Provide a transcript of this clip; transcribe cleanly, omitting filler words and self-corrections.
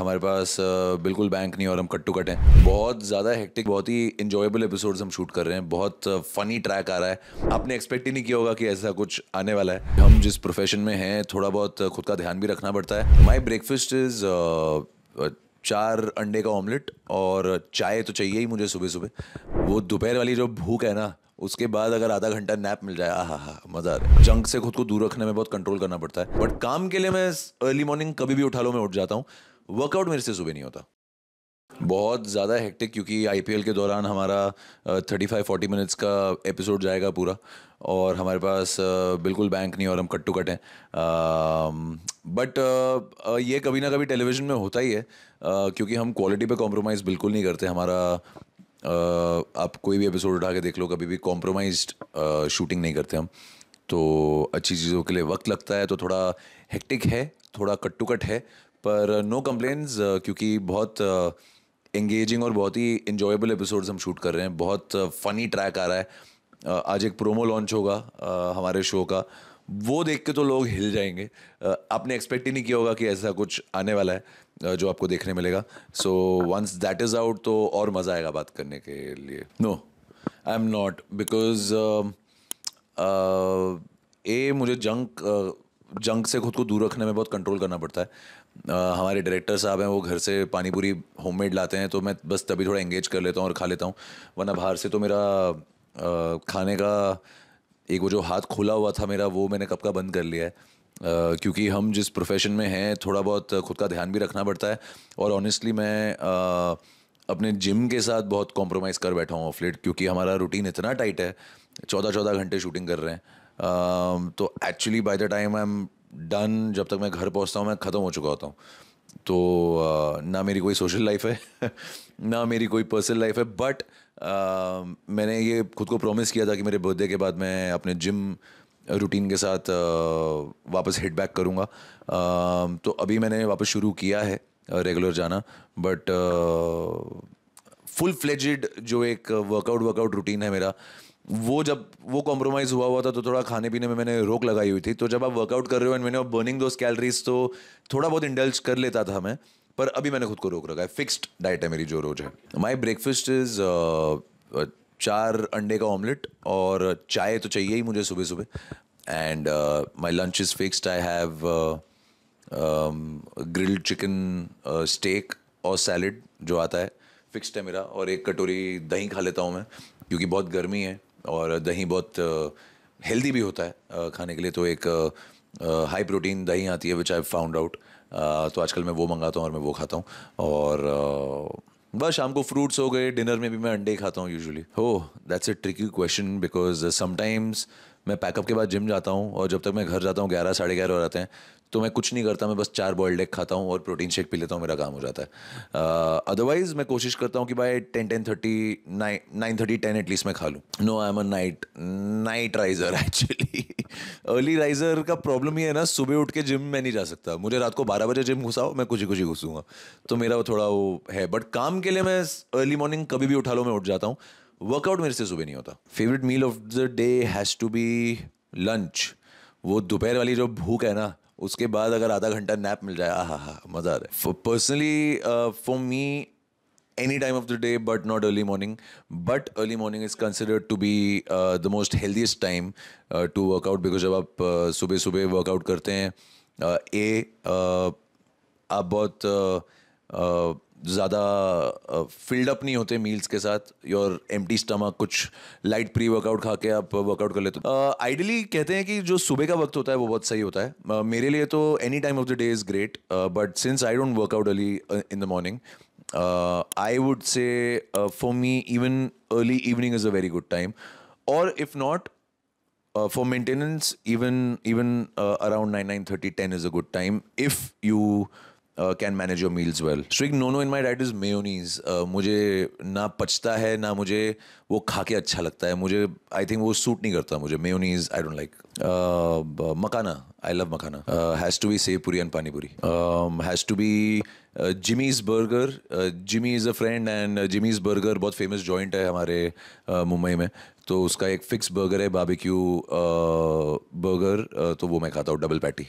हमारे पास बिल्कुल बैंक नहीं और हम कट टू कट हैं। बहुत ज़्यादा हेक्टिक, बहुत ही इंजॉयबल एपिसोड्स हम शूट कर रहे हैं। बहुत फनी ट्रैक आ रहा है। आपने एक्सपेक्ट ही नहीं किया होगा कि ऐसा कुछ आने वाला है। हम जिस प्रोफेशन में हैं थोड़ा बहुत खुद का ध्यान भी रखना पड़ता है। माई ब्रेकफास्ट इज़ 4 अंडे का ऑमलेट और चाय तो चाहिए ही मुझे सुबह सुबह। वो दोपहर वाली जो भूख है ना, उसके बाद अगर आधा घंटा नैप मिल जाए, आहा हा मजा आ रहा है। जंक से खुद को दूर रखने में बहुत कंट्रोल करना पड़ता है, बट काम के लिए मैं अर्ली मॉर्निंग कभी भी उठा लो मैं उठ जाता हूँ। वर्कआउट मेरे से सुबह नहीं होता। बहुत ज़्यादा हेक्टिक, क्योंकि आईपीएल के दौरान हमारा 35-40 मिनट्स का एपिसोड जाएगा पूरा, और हमारे पास बिल्कुल बैंक नहीं और हम कट टू कट हैं। बट ये कभी ना कभी टेलीविज़न में होता ही है, क्योंकि हम क्वालिटी पे कॉम्प्रोमाइज़ बिल्कुल नहीं करते। हमारा आप कोई भी एपिसोड उठा के देख लो, कभी भी कॉम्प्रोमाइज्ड शूटिंग नहीं करते हम। तो अच्छी चीज़ों के लिए वक्त लगता है, तो थोड़ा हेक्टिक है, थोड़ा कट टू कट है, पर नो कंप्लेन्स, क्योंकि बहुत एंगेजिंग और बहुत ही इंजॉयबल एपिसोड्स हम शूट कर रहे हैं। बहुत फनी ट्रैक आ रहा है। आज एक प्रोमो लॉन्च होगा हमारे शो का, वो देख के तो लोग हिल जाएंगे। आपने एक्सपेक्ट ही नहीं किया होगा कि ऐसा कुछ आने वाला है जो आपको देखने मिलेगा। So once that is out तो और मज़ा आएगा बात करने के लिए। No, I am not, because मुझे जंक से खुद को दूर रखने में बहुत कंट्रोल करना पड़ता है। हमारे डायरेक्टर साहब हैं, वो घर से पानी पूरी होममेड लाते हैं, तो मैं बस तभी थोड़ा एंगेज कर लेता हूँ और खा लेता हूँ। वरना बाहर से तो मेरा खाने का एक वो जो हाथ खुला हुआ था मेरा, वो मैंने कब का बंद कर लिया है। क्योंकि हम जिस प्रोफेशन में हैं थोड़ा बहुत खुद का ध्यान भी रखना पड़ता है, और ऑनेस्टली मैं अपने जिम के साथ बहुत कॉम्प्रोमाइज़ कर बैठा हूँ ऑफ लेट, क्योंकि हमारा रूटीन इतना टाइट है। 14-14 घंटे शूटिंग कर रहे हैं। तो actually by the time I am done, जब तक मैं घर पहुँचता हूँ मैं ख़त्म हो चुका होता हूँ। तो ना मेरी कोई सोशल लाइफ है ना मेरी कोई पर्सनल लाइफ है, बट मैंने ये खुद को प्रॉमिस किया था कि मेरे बर्थडे के बाद मैं अपने जिम रूटीन के साथ वापस हिट बैक करूँगा। तो अभी मैंने वापस शुरू किया है रेगुलर जाना, बट फुल फ्लेजेड जो एक वर्कआउट रूटीन है मेरा, वो कॉम्प्रोमाइज़ हुआ था, तो थोड़ा खाने पीने में मैंने रोक लगाई हुई थी। तो जब आप वर्कआउट कर रहे हो एंड मैंने बर्निंग दोस कैलोरीज, तो थोड़ा बहुत इंडल्ज कर लेता था मैं, पर अभी मैंने खुद को रोक रखा है। फिक्स्ड डाइट है मेरी जो रोज है। माई ब्रेकफास्ट इज़ 4 अंडे का ऑमलेट और चाय तो चाहिए ही मुझे सुबह सुबह। And my lunch is fixed. I have grilled chicken steak और सैलड जो आता है, फिक्स्ड है मेरा, और एक कटोरी दही खा लेता हूँ मैं, क्योंकि बहुत गर्मी है और दही बहुत हेल्दी भी होता है खाने के लिए। तो एक हाई प्रोटीन दही आती है विच आई फाउंड आउट। तो आजकल मैं वो मंगाता हूँ और मैं वो खाता हूँ। और बस शाम को फ्रूट्स हो गए। डिनर में भी मैं अंडे ही खाता हूँ यूजुअली। हो, that's a tricky question, because sometimes मैं पैकअप के बाद जिम जाता हूँ, और जब तक मैं घर जाता हूँ 11-11:30 हो जाते हैं, तो मैं कुछ नहीं करता। मैं बस 4 बॉइल्ड एग खाता हूँ और प्रोटीन शेक पी लेता हूँ, मेरा काम हो जाता है। अदरवाइज मैं कोशिश करता हूँ कि बाय 10-10:30, 9:30, 10 एटलीस्ट मैं खा लूँ। No, I am a night riser actually. Early riser का प्रॉब्लम ये है ना, सुबह उठ के जिम में नहीं जा सकता। मुझे रात को 12 बजे जिम घुसाओ, मैं कुछ ही घुसूंगा। तो मेरा वो थोड़ा वो है, बट काम के लिए मैं अर्ली मॉर्निंग कभी भी उठा लो मैं उठ जाता हूँ। वर्कआउट मेरे से सुबह नहीं होता। Favourite meal of the day has to be lunch. वो दोपहर वाली जो भूख है ना, उसके बाद अगर आधा घंटा नैप मिल जाए, आहा हा मज़ा आ रहा है। Personally for me, any time of the day, but not early morning. But early morning is considered to be the most healthiest time to work out, because जब आप सुबह सुबह वर्कआउट करते हैं, आप बहुत ज़्यादा फिल्ड अप नहीं होते मील्स के साथ। योर एम्प्टी स्टमक, कुछ लाइट प्री वर्कआउट खा के आप वर्कआउट कर लेते हो। आइडियली कहते हैं कि जो सुबह का वक्त होता है वो बहुत सही होता है। मेरे लिए तो any time of the day is great, but since I don't workout early in the morning, I would say for me, even early evening is a very good time. Or if not, for maintenance, even around 9:30, 10 is a good time if you can manage your meals well. Strict no in my diet is mayonnaise. मुझे ना पचता है ना मुझे वो खा के अच्छा लगता है। मुझे आई थिंक वो सूट नहीं करता मुझे mayonnaise. I don't like. Makhana, I love makhana. Has to be save पूरी and पानी पूरी. Has to be Jimmy's Burger. Jimmy is a friend and Jimmy's Burger बहुत फेमस जॉइंट है हमारे मुंबई में। तो उसका एक फिक्स बर्गर है, बारबेक्यू बर्गर, तो वो मैं खाता हूँ, डबल पैटी।